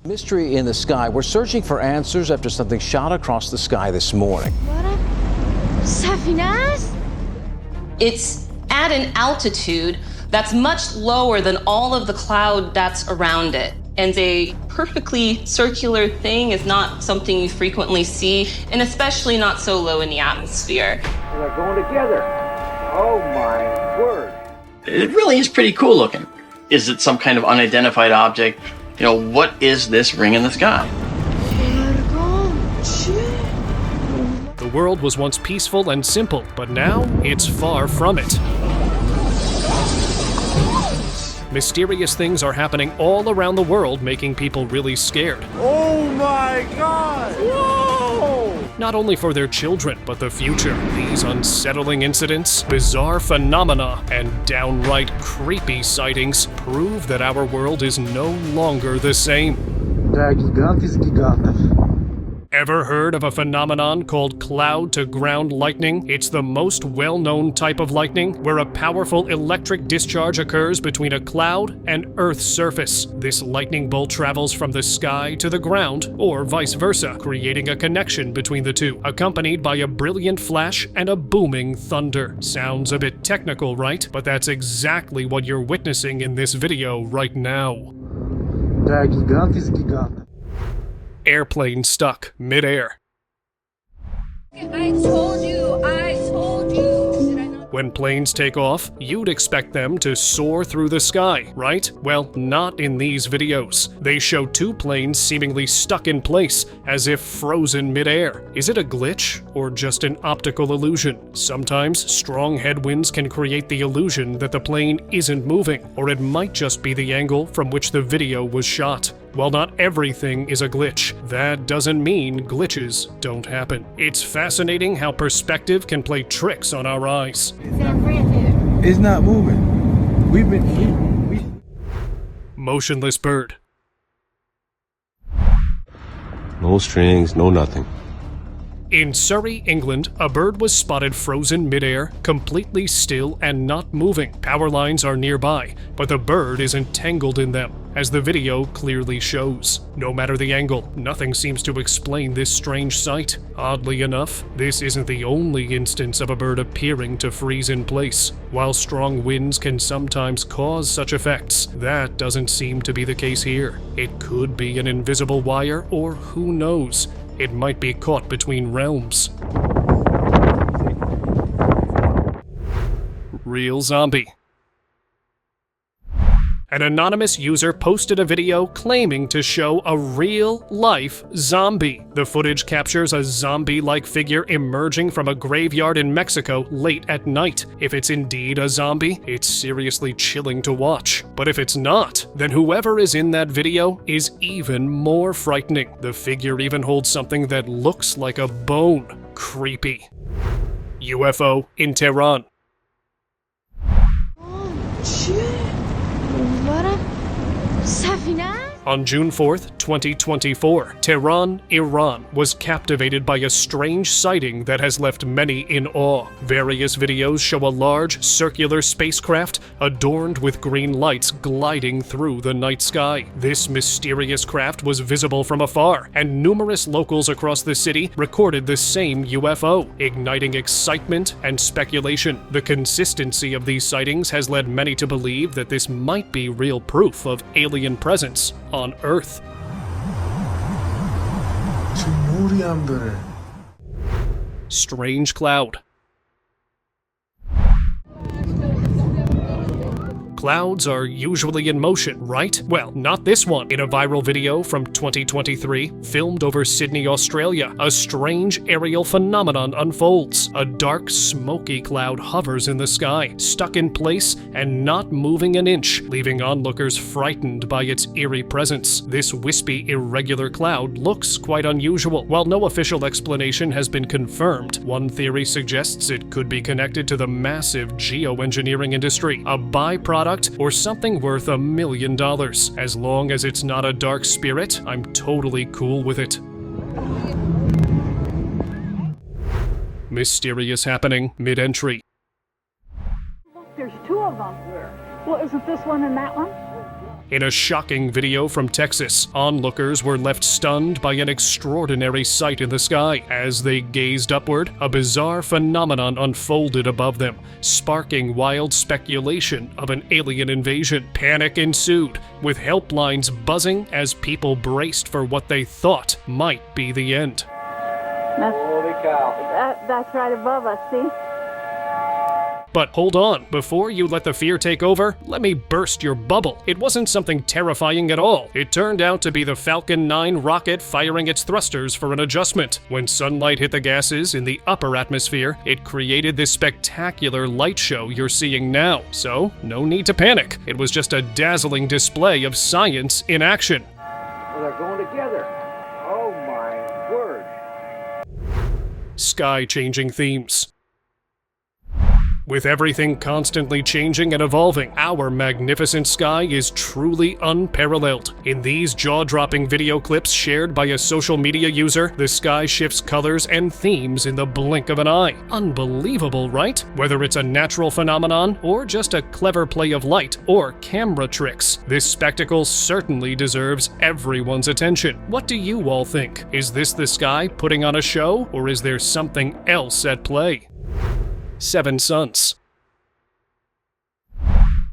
Mystery in the sky. We're searching for answers after something shot across the sky this morning. It's at an altitude that's much lower than all of the cloud that's around it. And a perfectly circular thing is not something you frequently see, and especially not so low in the atmosphere. They're going together. Oh my word. It really is pretty cool looking. Is it some kind of unidentified object? You know, what is this ring in the sky? The world was once peaceful and simple, but now it's far from it. Mysterious things are happening all around the world, making people really scared. Oh my God! Whoa! Not only for their children, but the future. These unsettling incidents, bizarre phenomena, and downright creepy sightings prove that our world is no longer the same. Ever heard of a phenomenon called cloud-to-ground lightning? It's the most well-known type of lightning, where a powerful electric discharge occurs between a cloud and Earth's surface. This lightning bolt travels from the sky to the ground, or vice versa, creating a connection between the two, accompanied by a brilliant flash and a booming thunder. Sounds a bit technical, right? But that's exactly what you're witnessing in this video right now. Airplane stuck midair. I told you. Did I not? When planes take off, you'd expect them to soar through the sky, right? Well, not in these videos. They show two planes seemingly stuck in place, as if frozen midair. Is it a glitch, or just an optical illusion? Sometimes strong headwinds can create the illusion that the plane isn't moving, or it might just be the angle from which the video was shot. While not everything is a glitch, that doesn't mean glitches don't happen. It's fascinating how perspective can play tricks on our eyes. It's not moving. We Motionless bird. No strings, no nothing. In Surrey, England, a bird was spotted frozen midair, completely still and not moving. Power lines are nearby, but the bird is entangled in them, as the video clearly shows. No matter the angle, nothing seems to explain this strange sight. Oddly enough, this isn't the only instance of a bird appearing to freeze in place. While strong winds can sometimes cause such effects, that doesn't seem to be the case here. It could be an invisible wire, or who knows? It might be caught between realms. Real zombie. An anonymous user posted a video claiming to show a real-life zombie. The footage captures a zombie-like figure emerging from a graveyard in Mexico late at night. If it's indeed a zombie, it's seriously chilling to watch. But if it's not, then whoever is in that video is even more frightening. The figure even holds something that looks like a bone. Creepy. UFO in Tehran. On June 4th, 2024, Tehran, Iran was captivated by a strange sighting that has left many in awe. Various videos show a large, circular spacecraft adorned with green lights gliding through the night sky. This mysterious craft was visible from afar, and numerous locals across the city recorded the same UFO, igniting excitement and speculation. The consistency of these sightings has led many to believe that this might be real proof of alien presence on Earth. Strange cloud. Clouds are usually in motion, right? Well, not this one. In a viral video from 2023, filmed over Sydney, Australia, a strange aerial phenomenon unfolds. A dark, smoky cloud hovers in the sky, stuck in place and not moving an inch, leaving onlookers frightened by its eerie presence. This wispy, irregular cloud looks quite unusual. While no official explanation has been confirmed, one theory suggests it could be connected to the massive geoengineering industry, a byproduct or something worth $1 million. As long as it's not a dark spirit, I'm totally cool with it. Mysterious happening mid-entry. Look, there's two of them. Well, isn't this one and that one? In a shocking video from Texas, onlookers were left stunned by an extraordinary sight in the sky. As they gazed upward, a bizarre phenomenon unfolded above them, sparking wild speculation of an alien invasion. Panic ensued, with helplines buzzing as people braced for what they thought might be the end. Holy cow. That's right above us, see? But hold on, before you let the fear take over, let me burst your bubble. It wasn't something terrifying at all. It turned out to be the Falcon 9 rocket firing its thrusters for an adjustment. When sunlight hit the gases in the upper atmosphere, it created this spectacular light show you're seeing now. So, no need to panic. It was just a dazzling display of science in action. Well, they're going together. Oh my word. Sky-changing themes. With everything constantly changing and evolving, our magnificent sky is truly unparalleled. In these jaw-dropping video clips shared by a social media user, the sky shifts colors and themes in the blink of an eye. Unbelievable, right? Whether it's a natural phenomenon or just a clever play of light or camera tricks, this spectacle certainly deserves everyone's attention. What do you all think? Is this the sky putting on a show, or is there something else at play? 7 suns.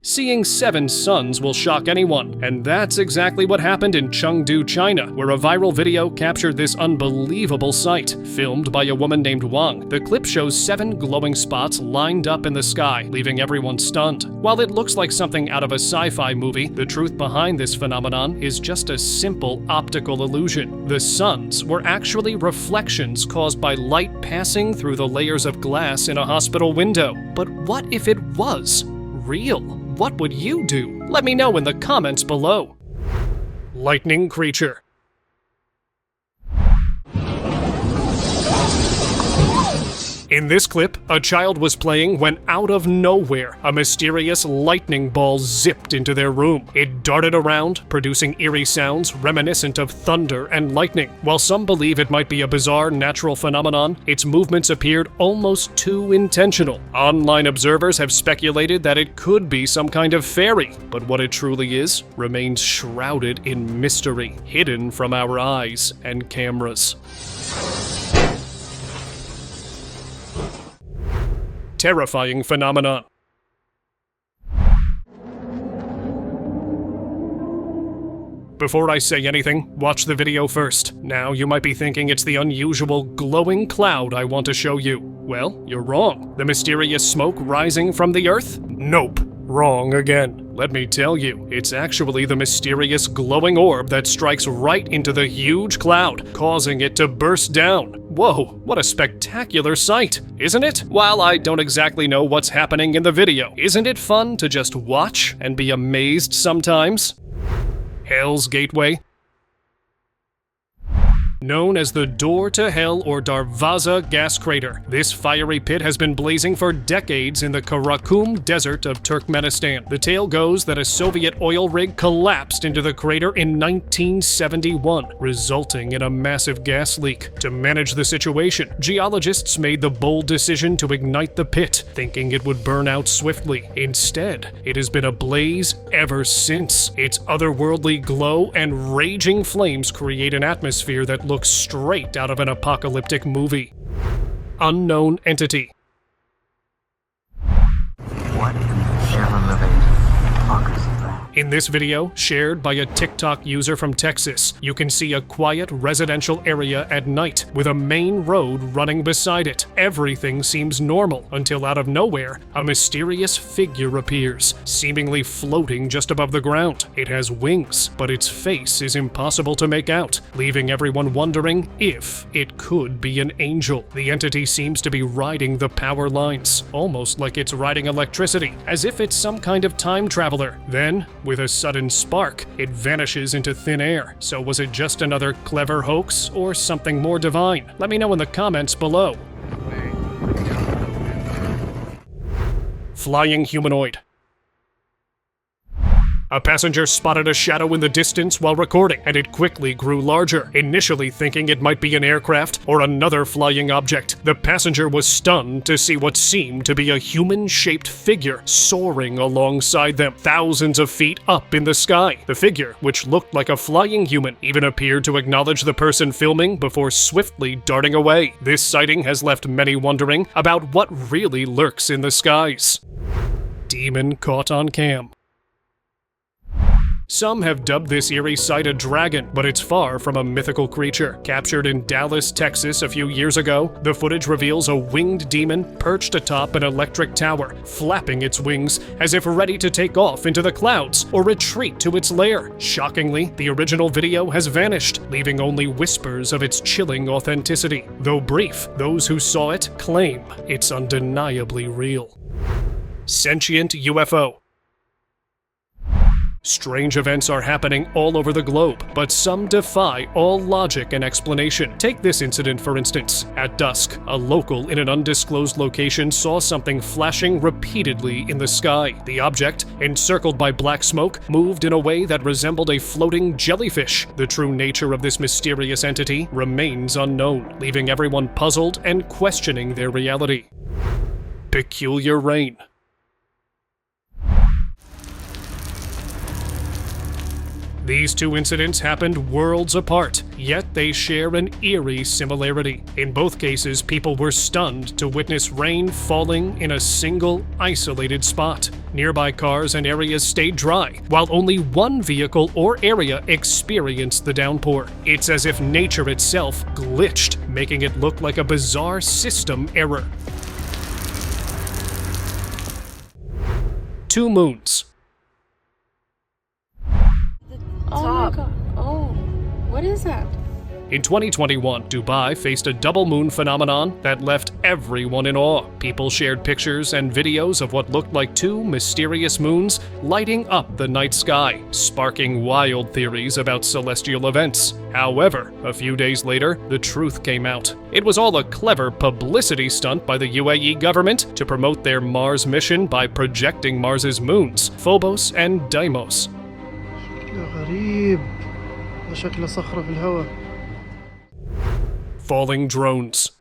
Seeing 7 suns will shock anyone, and that's exactly what happened in Chengdu, China, where a viral video captured this unbelievable sight. Filmed by a woman named Wang, the clip shows 7 glowing spots lined up in the sky, leaving everyone stunned. While it looks like something out of a sci-fi movie, the truth behind this phenomenon is just a simple optical illusion. The suns were actually reflections caused by light passing through the layers of glass in a hospital window. But what if it was real? What would you do? Let me know in the comments below. Lightning creature. In this clip, a child was playing when out of nowhere, a mysterious lightning ball zipped into their room. It darted around, producing eerie sounds reminiscent of thunder and lightning. While some believe it might be a bizarre natural phenomenon, its movements appeared almost too intentional. Online observers have speculated that it could be some kind of fairy, but what it truly is remains shrouded in mystery, hidden from our eyes and cameras. Terrifying phenomenon. Before I say anything, watch the video first. Now you might be thinking it's the unusual glowing cloud I want to show you. Well, you're wrong. The mysterious smoke rising from the earth? Nope. Wrong again. Let me tell you, it's actually the mysterious glowing orb that strikes right into the huge cloud, causing it to burst down. Whoa, what a spectacular sight, isn't it? While I don't exactly know what's happening in the video, isn't it fun to just watch and be amazed sometimes? Hell's Gateway. Known as the Door to Hell or Darvaza gas crater, this fiery pit has been blazing for decades in the Karakum Desert of Turkmenistan. The tale goes that a Soviet oil rig collapsed into the crater in 1971, resulting in a massive gas leak. To manage the situation, geologists made the bold decision to ignite the pit, thinking it would burn out swiftly. Instead, it has been ablaze ever since. Its otherworldly glow and raging flames create an atmosphere that looks straight out of an apocalyptic movie. Unknown entity. What in the ever-living fuck is that? In this video, shared by a TikTok user from Texas, you can see a quiet residential area at night with a main road running beside it. Everything seems normal until out of nowhere, a mysterious figure appears, seemingly floating just above the ground. It has wings, but its face is impossible to make out, leaving everyone wondering if it could be an angel. The entity seems to be riding the power lines, almost like it's riding electricity, as if it's some kind of time traveler. Then, with a sudden spark, it vanishes into thin air. So was it just another clever hoax or something more divine? Let me know in the comments below. Flying humanoid. A passenger spotted a shadow in the distance while recording, and it quickly grew larger. Initially thinking it might be an aircraft or another flying object, the passenger was stunned to see what seemed to be a human-shaped figure soaring alongside them, thousands of feet up in the sky. The figure, which looked like a flying human, even appeared to acknowledge the person filming before swiftly darting away. This sighting has left many wondering about what really lurks in the skies. Demon caught on cam. Some have dubbed this eerie sight a dragon, but it's far from a mythical creature. Captured in Dallas, Texas a few years ago, the footage reveals a winged demon perched atop an electric tower, flapping its wings as if ready to take off into the clouds or retreat to its lair. Shockingly, the original video has vanished, leaving only whispers of its chilling authenticity. Though brief, those who saw it claim it's undeniably real. Sentient UFO. Strange events are happening all over the globe, but some defy all logic and explanation. Take this incident for instance. At dusk, a local in an undisclosed location saw something flashing repeatedly in the sky. The object, encircled by black smoke, moved in a way that resembled a floating jellyfish. The true nature of this mysterious entity remains unknown, leaving everyone puzzled and questioning their reality. Peculiar rain. These two incidents happened worlds apart, yet they share an eerie similarity. In both cases, people were stunned to witness rain falling in a single, isolated spot. Nearby cars and areas stayed dry, while only one vehicle or area experienced the downpour. It's as if nature itself glitched, making it look like a bizarre system error. Two moons. Oh my god. Oh, what is that? In 2021, Dubai faced a double moon phenomenon that left everyone in awe. People shared pictures and videos of what looked like two mysterious moons lighting up the night sky, sparking wild theories about celestial events. However, a few days later, the truth came out. It was all a clever publicity stunt by the UAE government to promote their Mars mission by projecting Mars's moons, Phobos and Deimos. Falling drones.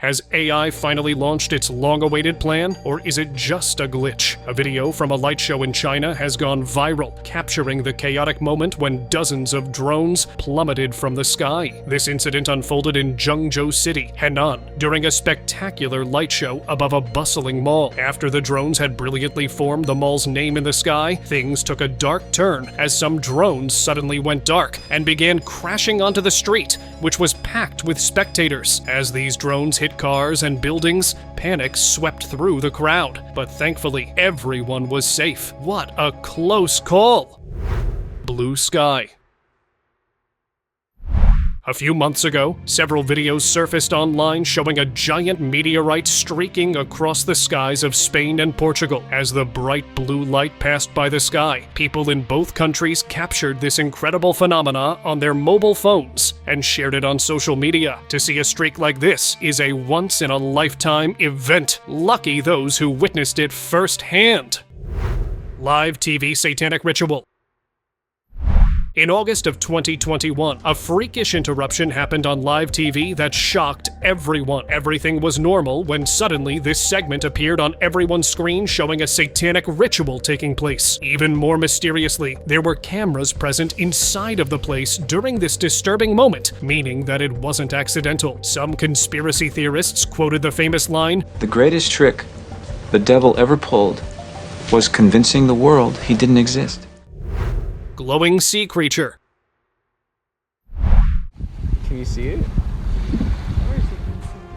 Has AI finally launched its long-awaited plan, or is it just a glitch? A video from a light show in China has gone viral, capturing the chaotic moment when dozens of drones plummeted from the sky. This incident unfolded in Zhengzhou City, Henan, during a spectacular light show above a bustling mall. After the drones had brilliantly formed the mall's name in the sky, things took a dark turn as some drones suddenly went dark and began crashing onto the street, which was packed with spectators. As these drones hit cars and buildings, panic swept through the crowd, but thankfully everyone was safe. What a close call! Blue sky. A few months ago, several videos surfaced online showing a giant meteorite streaking across the skies of Spain and Portugal. As the bright blue light passed by the sky, people in both countries captured this incredible phenomena on their mobile phones and shared it on social media. To see a streak like this is a once-in-a-lifetime event. Lucky those who witnessed it firsthand. Live TV satanic ritual. In August of 2021, a freakish interruption happened on live TV that shocked everyone. Everything was normal when suddenly this segment appeared on everyone's screen showing a satanic ritual taking place. Even more mysteriously, there were cameras present inside of the place during this disturbing moment, meaning that it wasn't accidental. Some conspiracy theorists quoted the famous line, "The greatest trick the devil ever pulled was convincing the world he didn't exist." glowing sea creature. Can you see it?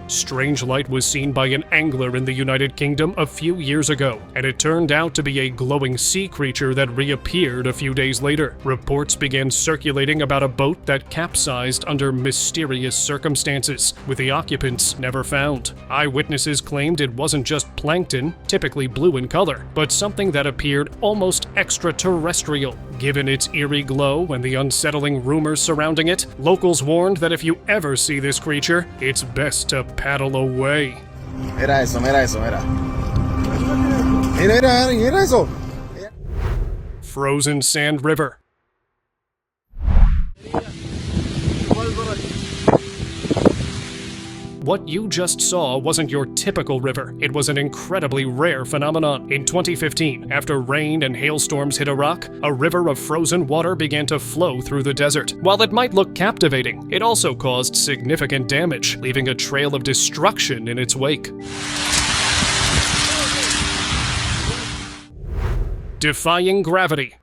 Strange light was seen by an angler in the United Kingdom a few years ago, and it turned out to be a glowing sea creature that reappeared a few days later. Reports began circulating about a boat that capsized under mysterious circumstances, with the occupants never found. Eyewitnesses claimed it wasn't just plankton, typically blue in color, but something that appeared almost extraterrestrial. Given its eerie glow and the unsettling rumors surrounding it, locals warned that if you ever see this creature, it's best to paddle away. Mira eso, mira eso, mira. Mira eso. frozen sand river. What you just saw wasn't your typical river. It was an incredibly rare phenomenon. In 2015, after rain and hailstorms hit Iraq, a river of frozen water began to flow through the desert. While it might look captivating, it also caused significant damage, leaving a trail of destruction in its wake. Defying Gravity.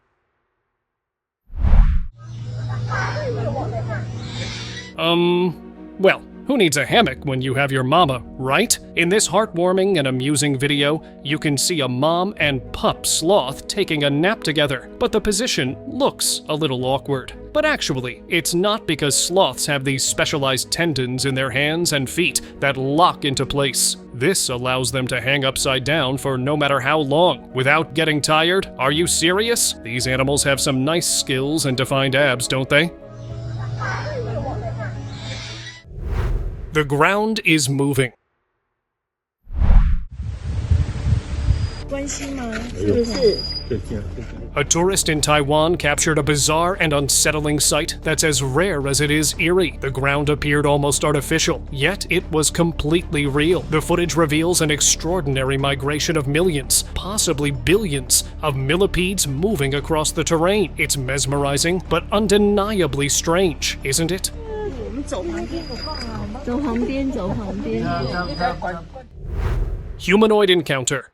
Well, who needs a hammock when you have your mama, right? In this heartwarming and amusing video, you can see a mom and pup sloth taking a nap together, but the position looks a little awkward. But actually, it's not because sloths have these specialized tendons in their hands and feet that lock into place. This allows them to hang upside down for no matter how long, without getting tired. Are you serious? These animals have some nice skills and defined abs, don't they? The ground is moving. A tourist in Taiwan captured a bizarre and unsettling sight that's as rare as it is eerie. The ground appeared almost artificial, yet it was completely real. The footage reveals an extraordinary migration of millions, possibly billions, of millipedes moving across the terrain. It's mesmerizing, but undeniably strange, isn't it? Humanoid Encounter.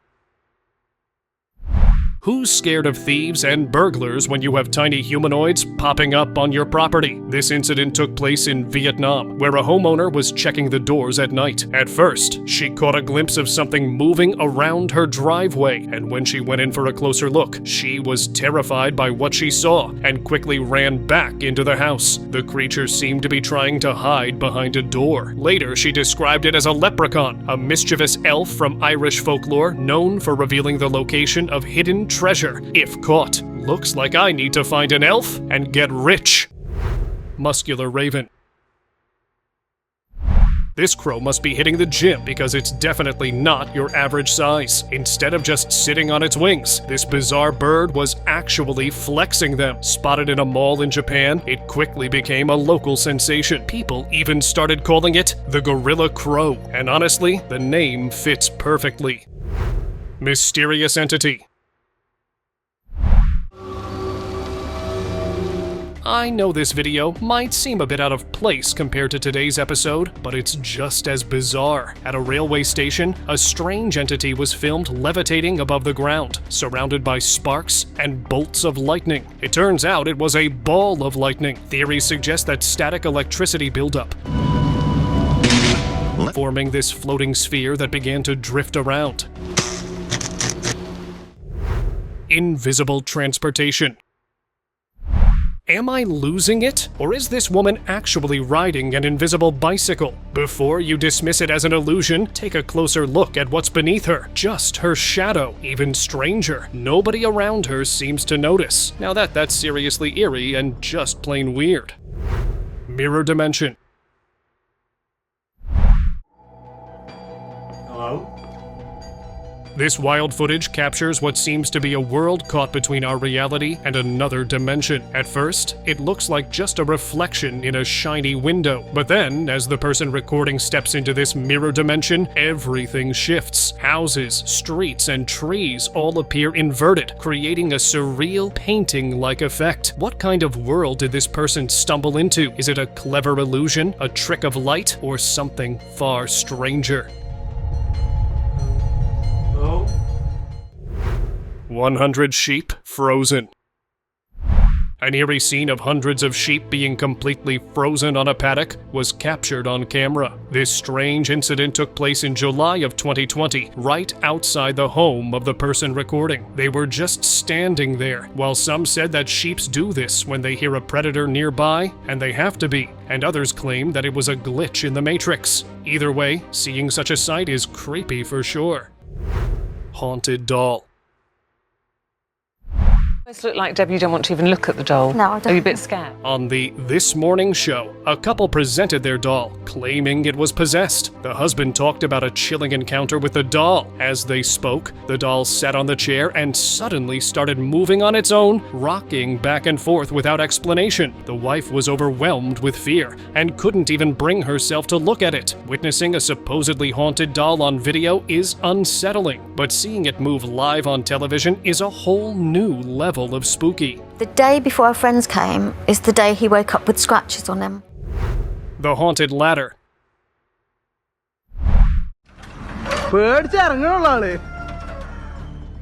Who's scared of thieves and burglars when you have tiny humanoids popping up on your property? This incident took place in Vietnam, where a homeowner was checking the doors at night. At first, she caught a glimpse of something moving around her driveway, and when she went in for a closer look, she was terrified by what she saw and quickly ran back into the house. The creature seemed to be trying to hide behind a door. Later, she described it as a leprechaun, a mischievous elf from Irish folklore known for revealing the location of hidden treasure if caught. Looks like I need to find an elf and get rich. Muscular Raven. This crow must be hitting the gym because it's definitely not your average size. Instead of just sitting on its wings, this bizarre bird was actually flexing them. Spotted in a mall in Japan, it quickly became a local sensation. People even started calling it the Gorilla Crow, and honestly, the name fits perfectly. Mysterious entity. I know this video might seem a bit out of place compared to today's episode, but it's just as bizarre. At a railway station, a strange entity was filmed levitating above the ground, surrounded by sparks and bolts of lightning. It turns out it was a ball of lightning. Theories suggest that static electricity buildup, forming this floating sphere that began to drift around. Invisible transportation. Am I losing it? Or is this woman actually riding an invisible bicycle? Before you dismiss it as an illusion, take a closer look at what's beneath her. Just her shadow. Even stranger, nobody around her seems to notice. Now that's seriously eerie and just plain weird. Mirror dimension. Hello? This wild footage captures what seems to be a world caught between our reality and another dimension. At first, it looks like just a reflection in a shiny window. But then, as the person recording steps into this mirror dimension, everything shifts. Houses, streets, and trees all appear inverted, creating a surreal painting-like effect. What kind of world did this person stumble into? Is it a clever illusion, a trick of light, or something far stranger? 100 sheep frozen. An eerie scene of hundreds of sheep being completely frozen on a paddock was captured on camera. This strange incident took place in July of 2020, right outside the home of the person recording. They were just standing there, while some said that sheep do this when they hear a predator nearby, and they have to be, and others claim that it was a glitch in the Matrix. Either way, seeing such a sight is creepy for sure. Haunted doll. It looked like, Deb, you don't want to even look at the doll. No, I don't. Are you a bit scared? On the This Morning show, a couple presented their doll, claiming it was possessed. The husband talked about a chilling encounter with the doll. As they spoke, the doll sat on the chair and suddenly started moving on its own, rocking back and forth without explanation. The wife was overwhelmed with fear and couldn't even bring herself to look at it. Witnessing a supposedly haunted doll on video is unsettling, but seeing it move live on television is a whole new level of spooky. The day before our friends came is the day he woke up with scratches on him. The haunted ladder.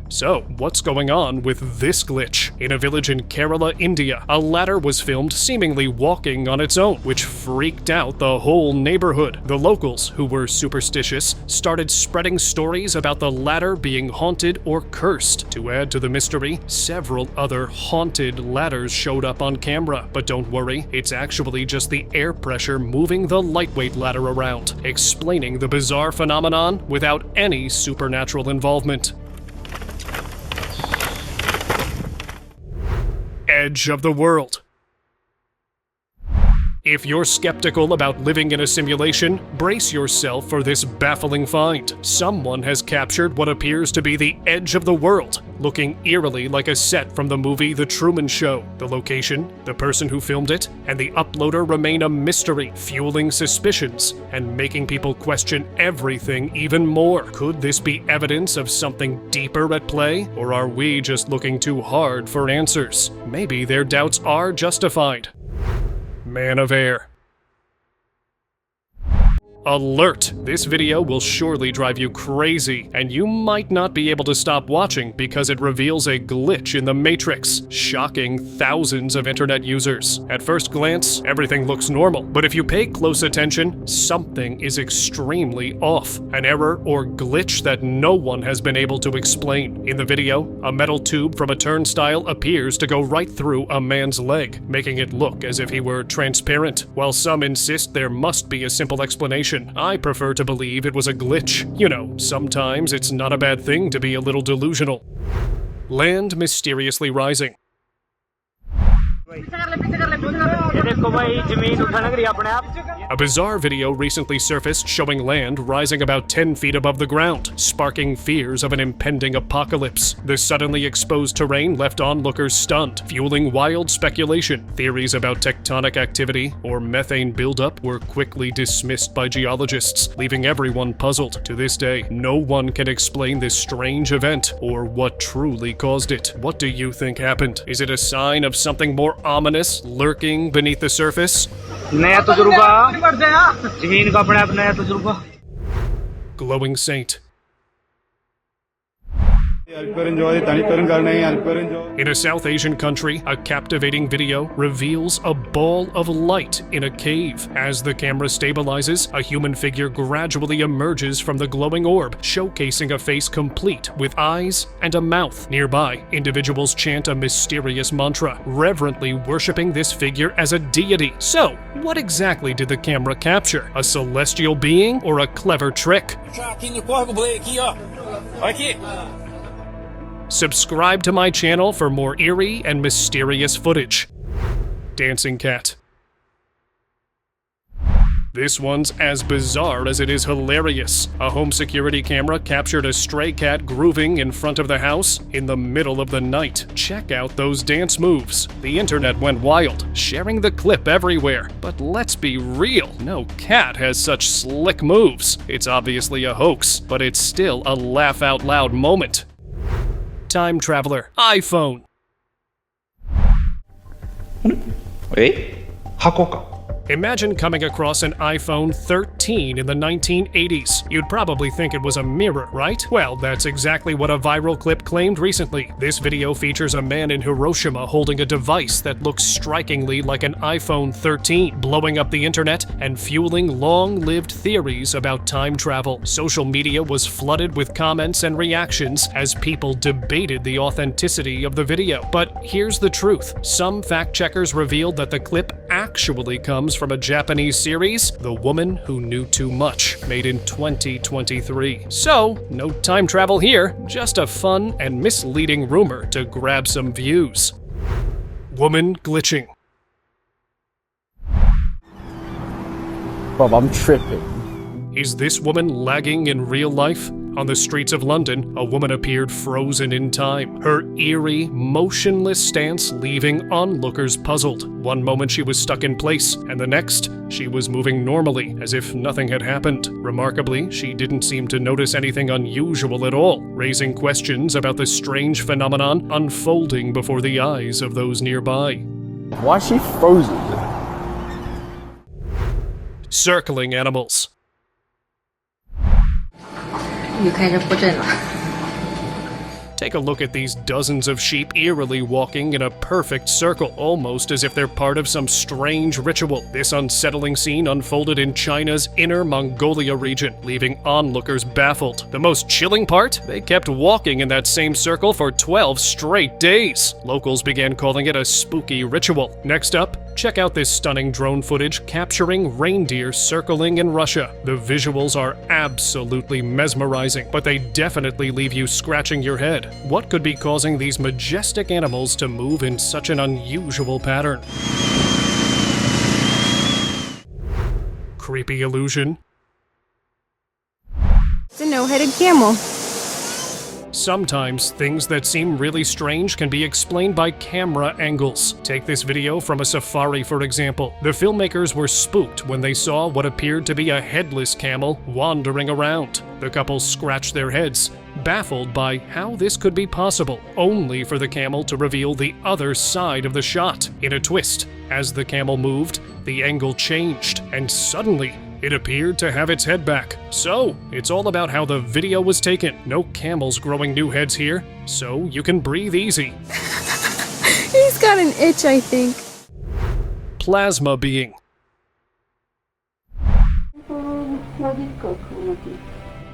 So, what's going on with this glitch? In a village in Kerala, India, a ladder was filmed seemingly walking on its own, which freaked out the whole neighborhood. The locals, who were superstitious, started spreading stories about the ladder being haunted or cursed. To add to the mystery, several other haunted ladders showed up on camera. But don't worry, it's actually just the air pressure moving the lightweight ladder around, explaining the bizarre phenomenon without any supernatural involvement. Edge of the world. If you're skeptical about living in a simulation, brace yourself for this baffling find. Someone has captured what appears to be the edge of the world, looking eerily like a set from the movie The Truman Show. The location, the person who filmed it, and the uploader remain a mystery, fueling suspicions and making people question everything even more. Could this be evidence of something deeper at play, or are we just looking too hard for answers? Maybe their doubts are justified. Man of Air. Alert! This video will surely drive you crazy, and you might not be able to stop watching because it reveals a glitch in the Matrix, shocking thousands of internet users. At first glance, everything looks normal, but if you pay close attention, something is extremely off. An error or glitch that no one has been able to explain. In the video, a metal tube from a turnstile appears to go right through a man's leg, making it look as if he were transparent. While some insist there must be a simple explanation, I prefer to believe it was a glitch. You know, sometimes it's not a bad thing to be a little delusional. Land mysteriously rising. A bizarre video recently surfaced showing land rising about 10 feet above the ground, sparking fears of an impending apocalypse. The suddenly exposed terrain left onlookers stunned, fueling wild speculation. Theories about tectonic activity or methane buildup were quickly dismissed by geologists, leaving everyone puzzled. To this day, no one can explain this strange event or what truly caused it. What do you think happened? Is it a sign of something more ominous lurking beneath the surface? Glowing Saint. In a South Asian country, a captivating video reveals a ball of light in a cave. As the camera stabilizes, a human figure gradually emerges from the glowing orb, showcasing a face complete with eyes and a mouth. Nearby, individuals chant a mysterious mantra, reverently worshipping this figure as a deity. So, what exactly did the camera capture? A celestial being or a clever trick? Subscribe to my channel for more eerie and mysterious footage. Dancing cat. This one's as bizarre as it is hilarious. A home security camera captured a stray cat grooving in front of the house in the middle of the night. Check out those dance moves. The internet went wild, sharing the clip everywhere. But let's be real, no cat has such slick moves. It's obviously a hoax, but it's still a laugh out loud moment. Time traveler, iPhone. Imagine coming across an iPhone 13 in the 1980s. You'd probably think it was a mirror, right? Well, that's exactly what a viral clip claimed recently. This video features a man in Hiroshima holding a device that looks strikingly like an iPhone 13, blowing up the internet and fueling long-lived theories about time travel. Social media was flooded with comments and reactions as people debated the authenticity of the video. But here's the truth. Some fact-checkers revealed that the clip actually actually comes from a Japanese series, The Woman Who Knew Too Much, made in 2023. So, no time travel here, just a fun and misleading rumor to grab some views. Woman glitching. Bob, I'm tripping. Is this woman lagging in real life? On the streets of London, a woman appeared frozen in time, her eerie, motionless stance leaving onlookers puzzled. One moment she was stuck in place, and the next, she was moving normally, as if nothing had happened. Remarkably, she didn't seem to notice anything unusual at all, raising questions about the strange phenomenon unfolding before the eyes of those nearby. Why is she frozen? Circling animals. 鱼开始布阵了。 Take a look at these dozens of sheep eerily walking in a perfect circle, almost as if they're part of some strange ritual. This unsettling scene unfolded in China's Inner Mongolia region, leaving onlookers baffled. The most chilling part? They kept walking in that same circle for 12 straight days. Locals began calling it a spooky ritual. Next up, check out this stunning drone footage capturing reindeer circling in Russia. The visuals are absolutely mesmerizing, but they definitely leave you scratching your head. What could be causing these majestic animals to move in such an unusual pattern? Creepy illusion. It's a no-headed camel. Sometimes things that seem really strange can be explained by camera angles. Take this video from a safari, for example. The filmmakers were spooked when they saw what appeared to be a headless camel wandering around. The couple scratched their heads, baffled by how this could be possible, only for the camel to reveal the other side of the shot. In a twist, as the camel moved, the angle changed, and suddenly, it appeared to have its head back. So, it's all about how the video was taken. No camels growing new heads here, so you can breathe easy. He's got an itch, I think. Plasma being.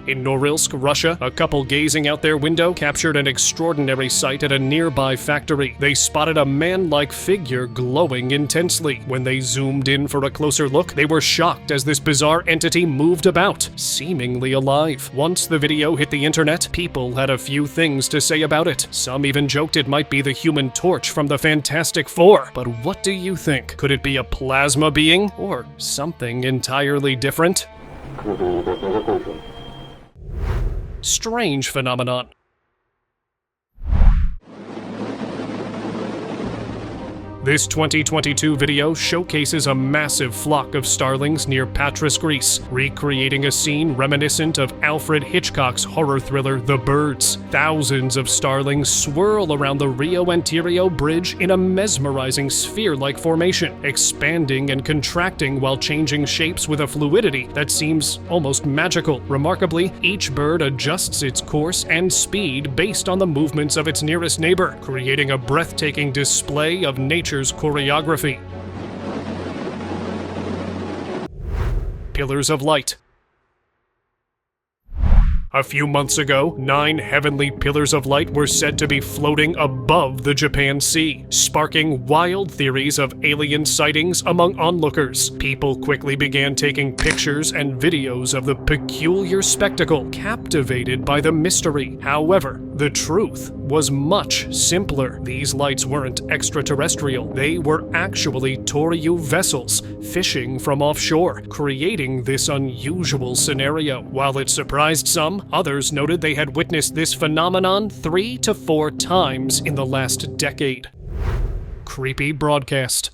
In Norilsk, Russia, a couple gazing out their window captured an extraordinary sight at a nearby factory. They spotted a man-like figure glowing intensely. When they zoomed in for a closer look, they were shocked as this bizarre entity moved about, seemingly alive. Once the video hit the internet, people had a few things to say about it. Some even joked it might be the Human Torch from the Fantastic Four. But what do you think? Could it be a plasma being? Or something entirely different? Strange phenomenon. This 2022 video showcases a massive flock of starlings near Patras, Greece, recreating a scene reminiscent of Alfred Hitchcock's horror thriller The Birds. Thousands of starlings swirl around the Rio Antirio Bridge in a mesmerizing sphere-like formation, expanding and contracting while changing shapes with a fluidity that seems almost magical. Remarkably, each bird adjusts its course and speed based on the movements of its nearest neighbor, creating a breathtaking display of nature's choreography. Pillars of light. A few months ago, 9 heavenly pillars of light were said to be floating above the Japan Sea, sparking wild theories of alien sightings among onlookers. People quickly began taking pictures and videos of the peculiar spectacle, captivated by the mystery. However, the truth was much simpler. These lights weren't extraterrestrial. They were actually Toryu vessels fishing from offshore, creating this unusual scenario. While it surprised some, others noted they had witnessed this phenomenon 3 to 4 times in the last decade. Creepy broadcast.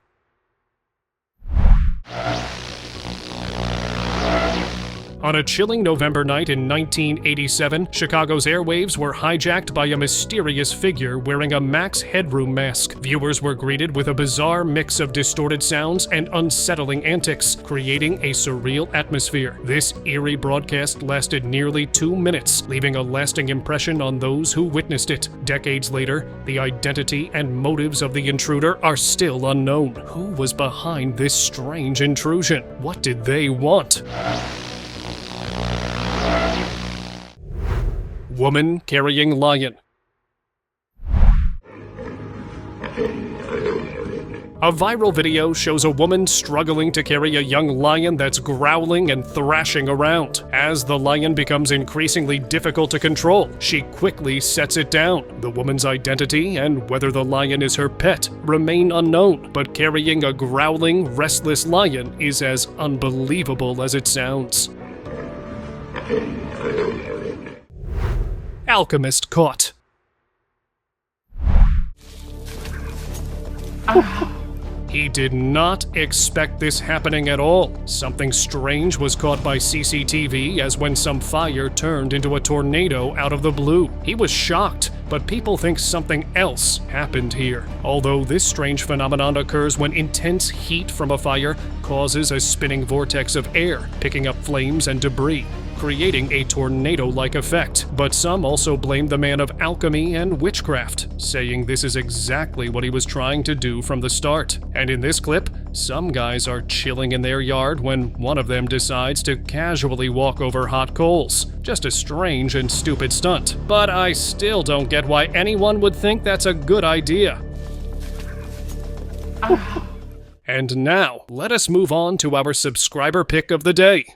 On a chilling November night in 1987, Chicago's airwaves were hijacked by a mysterious figure wearing a Max Headroom mask. Viewers were greeted with a bizarre mix of distorted sounds and unsettling antics, creating a surreal atmosphere. This eerie broadcast lasted nearly 2 minutes, leaving a lasting impression on those who witnessed it. Decades later, the identity and motives of the intruder are still unknown. Who was behind this strange intrusion? What did they want? Woman carrying lion. A viral video shows a woman struggling to carry a young lion that's growling and thrashing around. As the lion becomes increasingly difficult to control, she quickly sets it down. The woman's identity and whether the lion is her pet remain unknown, but carrying a growling, restless lion is as unbelievable as it sounds. Alchemist caught. He did not expect this happening at all. Something strange was caught by CCTV as when some fire turned into a tornado out of the blue. He was shocked, but people think something else happened here. Although this strange phenomenon occurs when intense heat from a fire causes a spinning vortex of air, picking up flames and debris, creating a tornado-like effect. But some also blame the man of alchemy and witchcraft, saying this is exactly what he was trying to do from the start. And in this clip, some guys are chilling in their yard when one of them decides to casually walk over hot coals. Just a strange and stupid stunt. But I still don't get why anyone would think that's a good idea. And now, let us move on to our subscriber pick of the day.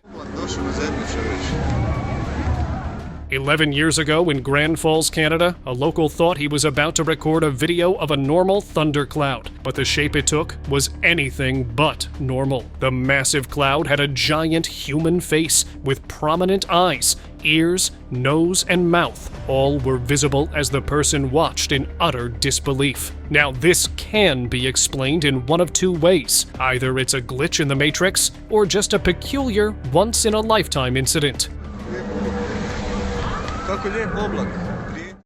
11 years ago in Grand Falls, Canada, a local thought he was about to record a video of a normal thundercloud, but the shape it took was anything but normal. The massive cloud had a giant human face with prominent eyes, ears, nose, and mouth. All were visible as the person watched in utter disbelief. Now, this can be explained in one of two ways. Either it's a glitch in the Matrix, or just a peculiar, once-in-a-lifetime incident. Kako lijep oblak.